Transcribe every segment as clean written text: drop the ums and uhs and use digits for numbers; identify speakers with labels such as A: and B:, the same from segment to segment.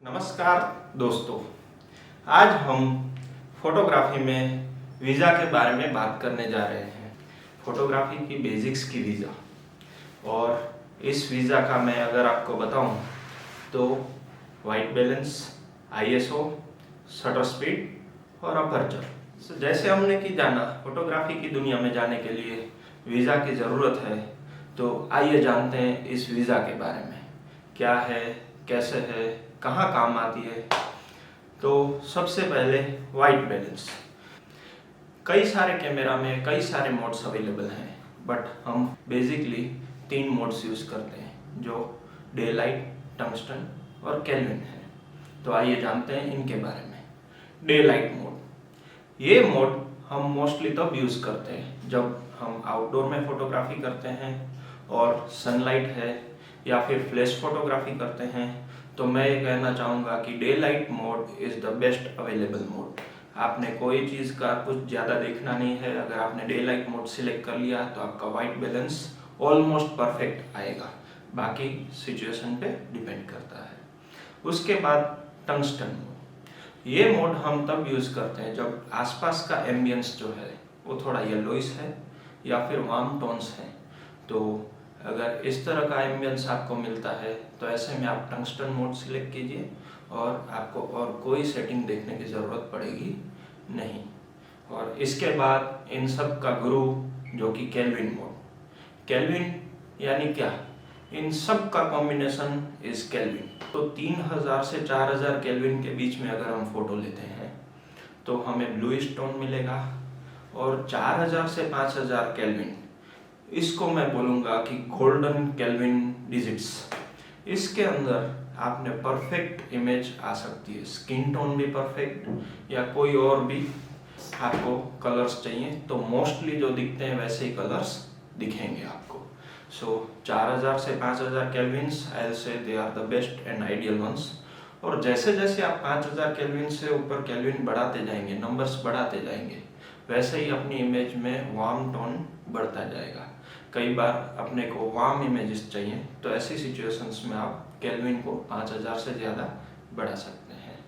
A: नमस्कार दोस्तों, आज हम फोटोग्राफी में वीज़ा के बारे में बात करने जा रहे हैं। फोटोग्राफी की बेसिक्स की वीज़ा, और इस वीज़ा का मैं अगर आपको बताऊं तो white balance, ISO, shutter speed और अपर्चर। जैसे हमने कि जाना फोटोग्राफी की दुनिया में जाने के लिए वीज़ा की ज़रूरत है, तो आइए जानते हैं इस वीज़ा के बारे में, क्या है, कैसे है, कहाँ काम आती है। तो सबसे पहले वाइट बैलेंस। कई सारे कैमरा में कई सारे मोड्स अवेलेबल हैं, बट हम बेसिकली 3 मोड्स यूज़ करते हैं, जो डे लाइट, टंगस्टन और केल्विन है। तो आइए जानते हैं इनके बारे में। डे लाइट मोड, ये मोड हम मोस्टली तब यूज़ करते हैं जब हम आउटडोर में फोटोग्राफी करते हैं और सनलाइट है या फिर फ्लैश फोटोग्राफी करते हैं। तो मैं ये कहना चाहूँगा कि day light mode is the best available mode. आपने कोई चीज़ का कुछ ज़्यादा देखना नहीं है, अगर आपने डे लाइट मोड सिलेक्ट कर लिया तो आपका वाइट बैलेंस ऑलमोस्ट परफेक्ट आएगा, बाकी सिचुएशन पे डिपेंड करता है। उसके बाद टंगस्टन मोड, ये मोड हम तब यूज़ करते हैं जब आसपास का एम्बियंस जो है वो थोड़ा येलोइश है या फिर वार्म टोन्स हैं। तो अगर इस तरह का एम्बियंस आपको मिलता है तो ऐसे में आप टंगस्टन मोड सिलेक्ट कीजिए और आपको और कोई सेटिंग देखने की ज़रूरत पड़ेगी नहीं। और इसके बाद इन सब का गुरु जो कि केल्विन मोड, केल्विन यानी क्या, इन सब का कॉम्बिनेशन इज केल्विन। तो 3000 से 4000 केल्विन के बीच में अगर हम फोटो लेते हैं तो हमें ब्लूइश टोन मिलेगा, और 4000 से 5000 केल्विन, इसको मैं बोलूँगा कि गोल्डन केल्विन डिजिट्स। इसके अंदर आपने परफेक्ट इमेज आ सकती है, स्किन टोन भी परफेक्ट या कोई और भी आपको कलर्स चाहिए तो मोस्टली जो दिखते हैं वैसे ही कलर्स दिखेंगे आपको। सो 4000 से 5000 Kelvin's I will say they are the best and ideal ones. और जैसे जैसे आप 5000 केल्विन से ऊपर केल्विन बढ़ाते जाएंगे, नंबर्स बढ़ाते जाएंगे, वैसे ही अपनी इमेज में वार्म टोन बढ़ता जाएगा। कई बार अपने को वार्म इमेजेस चाहिए तो ऐसी सिचुएशंस में आप केल्विन को 5000 से ज़्यादा बढ़ा सकते हैं।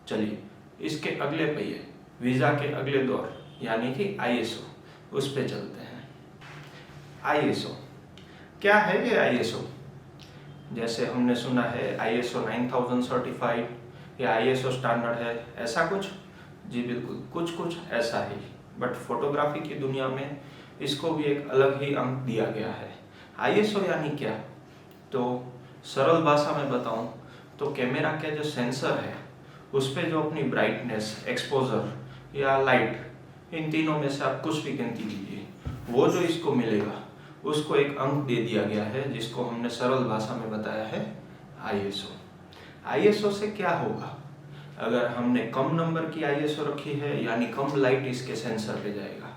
A: चलिए इसके अगले पहिए, वीज़ा के अगले दौर यानी कि ISO, उस पे चलते हैं। ISO क्या है ये ISO? जैसे हमने सुना है ISO 9000 सर्टिफाइड या ISO स्टैंडर्ड है, ऐसा कुछ? जी बिल्कुल, कुछ कुछ ऐसा ही। बट फोटोग्राफी की दुनिया में इसको भी एक अलग ही अंक दिया गया है। ISO यानी क्या? तो सरल भाषा में बताऊं तो कैमरा के जो सेंसर है उस पे जो अपनी ब्राइटनेस, एक्सपोजर या लाइट, इन तीनों में से आप कुछ भी गिनती कीजिए, वो जो इसको मिलेगा उसको एक अंक दे दिया गया है, जिसको हमने सरल भाषा में बताया है ISO। ISO से क्या होगा? अगर हमने कम नंबर की ISO रखी है यानी कम लाइट इसके सेंसर पे जाएगा,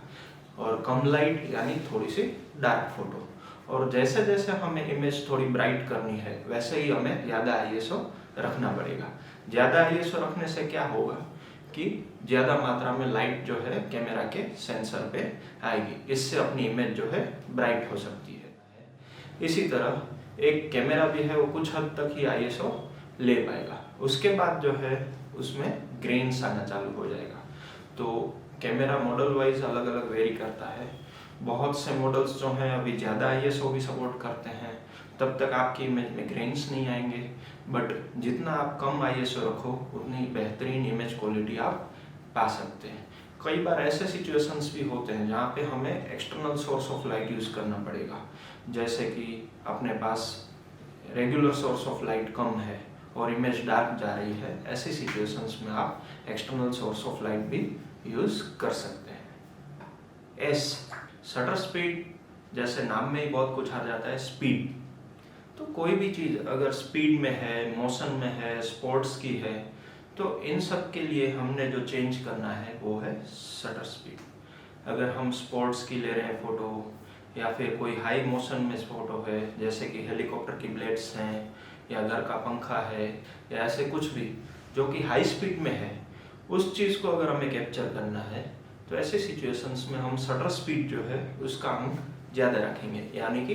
A: और कम लाइट यानी थोड़ी सी डार्क फोटो। और जैसे जैसे हमें इमेज थोड़ी ब्राइट करनी है वैसे ही हमें ज़्यादा ISO रखना पड़ेगा। ज़्यादा ISO रखने से क्या होगा कि ज़्यादा मात्रा में लाइट जो है कैमरा के सेंसर पे आएगी, इससे अपनी इमेज जो है ब्राइट हो सकती है। इसी तरह एक कैमरा भी है वो कुछ हद तक ही ISO ले पाएगा, उसके बाद जो है उसमें ग्रेन्स आना चालू हो जाएगा। तो कैमरा मॉडल वाइज अलग अलग वेरी करता है। बहुत से मॉडल्स जो हैं अभी ज़्यादा ISO भी सपोर्ट करते हैं, तब तक आपकी इमेज में ग्रेन्स नहीं आएंगे। बट जितना आप कम ISO रखो उतनी बेहतरीन इमेज क्वालिटी आप पा सकते हैं। कई बार ऐसे सिचुएशंस भी होते हैं जहाँ पे हमें external source of light use करना पड़ेगा, जैसे कि अपने पास रेगुलर सोर्स ऑफ लाइट कम है और इमेज डार्क जा रही है, ऐसी सिचुएशंस में आप एक्सटर्नल सोर्स ऑफ लाइट भी यूज़ कर सकते हैं। S शटर स्पीड, जैसे नाम में ही बहुत कुछ आ जाता है, स्पीड। तो कोई भी चीज़ अगर स्पीड में है, मोशन में है, स्पोर्ट्स की है, तो इन सब के लिए हमने जो चेंज करना है वो है शटर स्पीड। अगर हम स्पोर्ट्स की ले रहे हैं फ़ोटो, या फिर कोई हाई मोशन में फ़ोटो है जैसे कि हेलीकॉप्टर की ब्लेड्स हैं या घर का पंखा है या ऐसे कुछ भी जो कि हाई स्पीड में है, उस चीज़ को अगर हमें कैप्चर करना है तो ऐसे सिचुएशंस में हम शटर स्पीड जो है उसका अंक ज़्यादा रखेंगे, यानी कि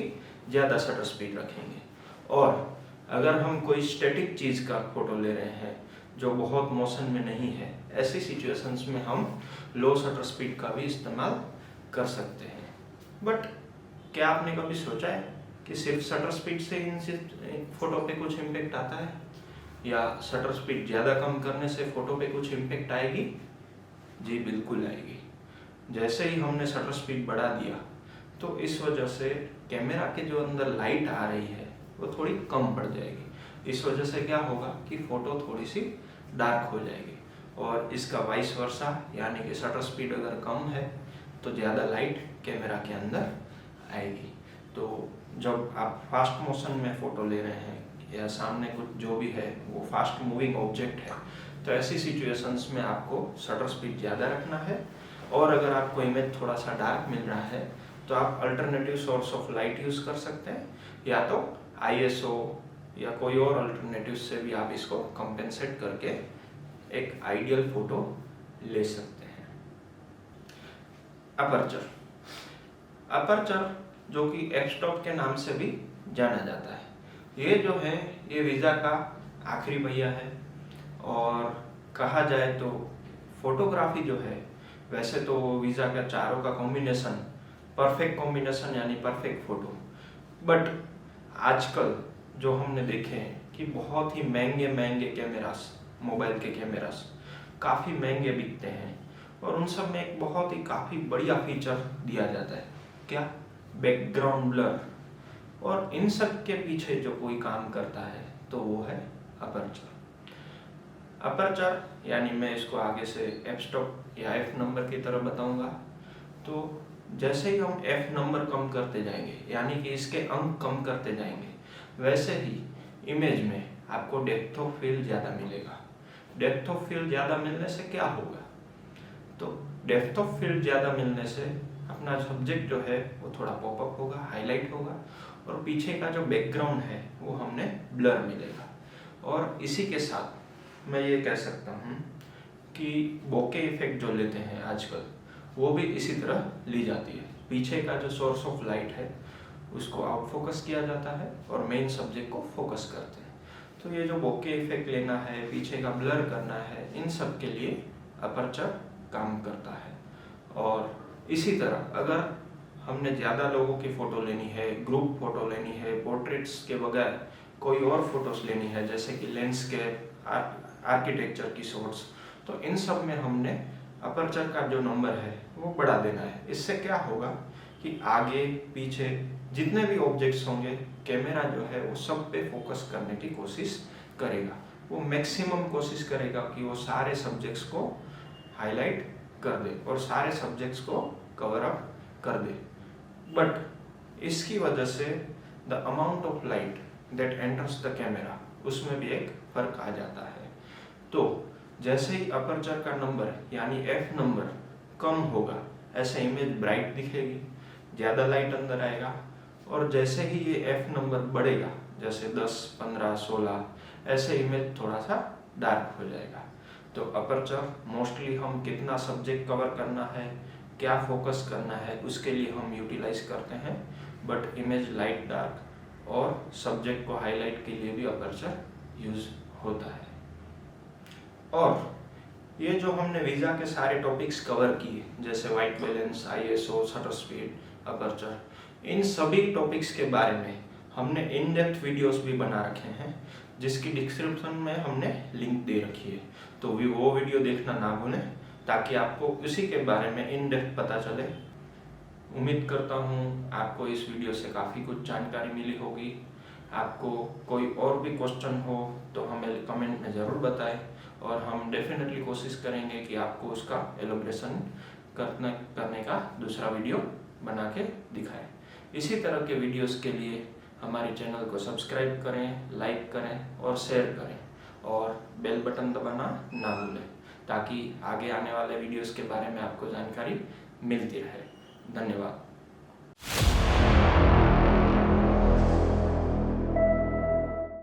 A: ज़्यादा शटर स्पीड रखेंगे। और अगर हम कोई स्टैटिक चीज़ का फोटो ले रहे हैं जो बहुत मोशन में नहीं है, ऐसी सिचुएशंस में हम लो शटर स्पीड का भी इस्तेमाल कर सकते हैं। बट क्या आपने कभी सोचा है कि सिर्फ शटर स्पीड से इन फोटो पे कुछ इम्पेक्ट आता है, या शटर स्पीड ज़्यादा कम करने से फोटो पे कुछ इम्पेक्ट आएगी? जी बिल्कुल आएगी। जैसे ही हमने शटर स्पीड बढ़ा दिया तो इस वजह से कैमरा के जो अंदर लाइट आ रही है वो थोड़ी कम पड़ जाएगी। इस वजह से क्या होगा कि फोटो थोड़ी सी डार्क हो जाएगी, और इसका वाइस वर्सा, यानी कि शटर स्पीड अगर कम है तो ज़्यादा लाइट कैमरा के अंदर आएगी। तो जब आप फास्ट मोशन में फ़ोटो ले रहे हैं या सामने कुछ जो भी है वो फास्ट मूविंग ऑब्जेक्ट है, तो ऐसी सिचुएशंस में आपको शटर स्पीड ज़्यादा रखना है। और अगर आपको इमेज थोड़ा सा डार्क मिल रहा है तो आप alternative source of light use कर सकते हैं, या तो ISO या कोई और अल्टरनेटिव से भी आप इसको कंपेंसेट करके एक आइडियल फोटो ले सकते हैं। अपर्चर, अपर्चर जो कि f-stop के नाम से भी जाना जाता है, ये जो है ये वीज़ा का आखिरी पहिया है। और कहा जाए तो फोटोग्राफी जो है, वैसे तो वीज़ा का चारों का कॉम्बिनेशन, परफेक्ट कॉम्बिनेशन यानी परफेक्ट फोटो, बट आजकल जो हमने देखे हैं कि बहुत ही महंगे महंगे कैमरास, मोबाइल के कैमरास काफ़ी महंगे बिकते हैं, और उन सब में एक बहुत ही काफ़ी बढ़िया फीचर दिया जाता है, क्या? Background blur. और इन सब के पीछे जो कोई काम करता है तो वो है अपर्चर। अपर्चर यानी मैं इसको आगे से f-stop या f नंबर की तरह बताऊंगा। तो जैसे ही हम f नंबर कम करते जाएंगे, यानी कि इसके अंक कम करते जाएंगे, वैसे ही इमेज में आपको डेप्थ ऑफ फील्ड ज़्यादा मिलेगा। डेप्थ ऑफ फील्ड ज़्यादा मिलने से क्या होगा? तो डेप्थ ऑफ फील्ड ज़्यादा मिलने से अपना सब्जेक्ट जो है वो थोड़ा पॉपअप होगा, हाईलाइट होगा, और पीछे का जो बैकग्राउंड है वो हमने ब्लर मिलेगा। और इसी के साथ मैं ये कह सकता हूँ कि बोके इफेक्ट जो लेते हैं आजकल, वो भी इसी तरह ली जाती है। पीछे का जो सोर्स ऑफ लाइट है उसको आउट फोकस किया जाता है और मेन सब्जेक्ट को फोकस करते हैं। तो ये जो बोके इफेक्ट लेना है, पीछे का ब्लर करना है, इन सब के लिए अपर्चर काम करता है। और इसी तरह अगर हमने ज़्यादा लोगों की फ़ोटो लेनी है, ग्रुप फ़ोटो लेनी है, पोर्ट्रेट्स के बगैर कोई और फोटोज़ लेनी है, जैसे कि लैंडस्केप, आर्किटेक्चर की शॉट्स, तो इन सब में हमने अपर्चर का जो नंबर है वो बढ़ा देना है। इससे क्या होगा कि आगे पीछे जितने भी ऑब्जेक्ट्स होंगे, कैमरा जो है वो सब पे फोकस करने की कोशिश करेगा। वो मैक्सिमम कोशिश करेगा कि वो सारे सब्जेक्ट्स को हाईलाइट कर दे और सारे सब्जेक्ट्स को कवर अप कर दे। बट इसकी वजह से the amount of light that enters the camera, उसमें भी एक फर्क आ जाता है। तो जैसे ही अपर्चर का नंबर यानी f नंबर कम होगा, ऐसे इमेज ब्राइट दिखेगी, ज़्यादा लाइट अंदर आएगा। और जैसे ही ये f नंबर बढ़ेगा, जैसे 10, 15, 16, ऐसे इमेज थोड़ा सा डार्क हो जाएगा। तो अपर्चर मोस्टली हम कितना सब्जेक्ट कवर करना है, क्या फोकस करना है, उसके लिए हम यूटिलाइज करते हैं। बट इमेज लाइट डार्क और सब्जेक्ट को हाईलाइट के लिए भी अपर्चर यूज होता है। और ये जो हमने वीज़ा के सारे टॉपिक्स कवर किए, जैसे white balance, ISO, shutter speed, aperture, इन सभी टॉपिक्स के बारे में हमने इन डेप्थ वीडियोस भी बना रखे हैं, जिसकी डिस्क्रिप्शन में हमने लिंक दे रखी है। तो भी वो वीडियो देखना ना भूलें, ताकि आपको उसी के बारे में इन डेप्थ पता चले। उम्मीद करता हूँ आपको इस वीडियो से काफ़ी कुछ जानकारी मिली होगी। आपको कोई और भी क्वेश्चन हो तो हमें कमेंट में ज़रूर बताएं, और हम डेफिनेटली कोशिश करेंगे कि आपको उसका एलोब्रेशन करने का दूसरा वीडियो बना के दिखाएं। इसी तरह के वीडियोस के लिए हमारे चैनल को सब्सक्राइब करें, लाइक करें और शेयर करें, और बेल बटन दबाना ना भूलें, ताकि आगे आने वाले वीडियोस के बारे में आपको जानकारी मिलती रहे। धन्यवाद।